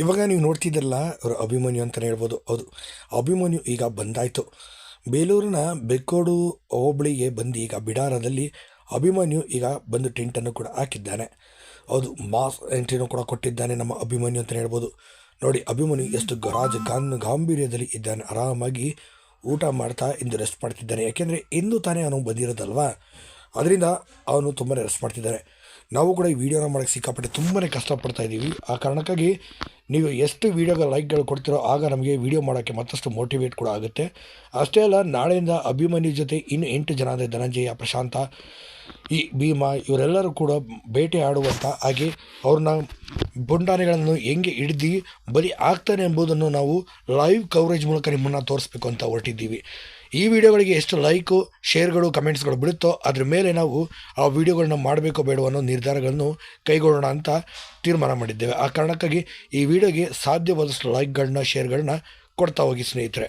ಇವಾಗ ನೀವು ನೋಡ್ತಿದ್ದಲ್ಲ ಅವರು ಅಭಿಮನ್ಯು ಅಂತಲೇ ಹೇಳ್ಬೋದು. ಹೌದು, ಅಭಿಮನ್ಯು ಈಗ ಬಂದಾಯಿತು. ಬೇಲೂರಿನ ಬೆಕ್ಕೋಡು ಹೋಬಳಿಗೆ ಬಂದು ಈಗ ಬಿಡಾರದಲ್ಲಿ ಅಭಿಮನ್ಯು ಈಗ ಬಂದು ಟೆಂಟನ್ನು ಕೂಡ ಹಾಕಿದ್ದಾನೆ. ಹೌದು, ಮಾಸ್ ಎಂಟ್ರಿನೂ ಕೂಡ ಕೊಟ್ಟಿದ್ದಾನೆ ನಮ್ಮ ಅಭಿಮನ್ಯು ಅಂತಲೇ ಹೇಳ್ಬೋದು. ನೋಡಿ ಅಭಿಮನ್ಯು ಎಷ್ಟು ಗಾಂಭೀರ್ಯದಲ್ಲಿ ಇದ್ದಾನೆ. ಆರಾಮಾಗಿ ಊಟ ಮಾಡ್ತಾ ಇಂದು ರೆಸ್ಟ್ ಮಾಡ್ತಿದ್ದಾನೆ. ಯಾಕೆಂದರೆ ಇಂದು ತಾನೇ ಅವನು ಬಂದಿರೋದಲ್ವಾ, ಅದರಿಂದ ಅವನು ತುಂಬಾ ರೆಸ್ಟ್ ಮಾಡ್ತಿದ್ದಾನೆ. ನಾವು ಕೂಡ ಈ ವಿಡಿಯೋನ ಮಾಡೋಕ್ಕೆ ಸಿಕ್ಕಾಪಟ್ಟೆ ತುಂಬಾ ಕಷ್ಟಪಡ್ತಾ ಇದ್ದೀವಿ. ಆ ಕಾರಣಕ್ಕಾಗಿ ನೀವು ಎಷ್ಟು ವೀಡಿಯೋಗೆ ಲೈಕ್ಗಳು ಕೊಡ್ತೀರೋ ಆಗ ನಮಗೆ ವೀಡಿಯೋ ಮಾಡೋಕ್ಕೆ ಮತ್ತಷ್ಟು ಮೋಟಿವೇಟ್ ಕೂಡ ಆಗುತ್ತೆ. ಅಷ್ಟೇ ಅಲ್ಲ, ನಾಳೆಯಿಂದ ಅಭಿಮನ್ಯು ಜೊತೆ ಇನ್ನು 8 ಜನ ಅಂದರೆ ಧನಂಜಯ, ಪ್ರಶಾಂತ, ಈ ಭೀಮಾ ಇವರೆಲ್ಲರೂ ಕೂಡ ಬೇಟೆ ಆಡುವಂಥ, ಹಾಗೆ ಅವ್ರನ್ನ ಪುಂಡಾನೆಗಳನ್ನು ಹೆಂಗೆ ಹಿಡ್ದು ಬಲಿ ಆಗ್ತಾನೆ ಎಂಬುದನ್ನು ನಾವು ಲೈವ್ ಕವರೇಜ್ ಮೂಲಕ ನಿಮ್ಮನ್ನು ತೋರಿಸ್ಬೇಕು ಅಂತ ಹೊರಟಿದ್ದೀವಿ. ಈ ವಿಡಿಯೋಗಳಿಗೆ ಎಷ್ಟು ಲೈಕು, ಶೇರ್ಗಳು, ಕಮೆಂಟ್ಸ್ಗಳು ಬಿಡುತ್ತೋ ಅದ್ರ ಮೇಲೆ ನಾವು ಆ ವಿಡಿಯೋಗಳನ್ನ ಮಾಡಬೇಕೋ ಬೇಡವೋ ಅನ್ನೋ ನಿರ್ಧಾರಗಳನ್ನು ಕೈಗೊಳ್ಳೋಣ ಅಂತ ತೀರ್ಮಾನ ಮಾಡಿದ್ದೇವೆ. ಆ ಕಾರಣಕ್ಕಾಗಿ ಈ ವಿಡಿಯೋಗೆ ಸಾಧ್ಯವಾದಷ್ಟು ಲೈಕ್ಗಳನ್ನ, ಶೇರ್ಗಳನ್ನ ಕೊಡ್ತಾ ಹೋಗಿ ಸ್ನೇಹಿತರೆ.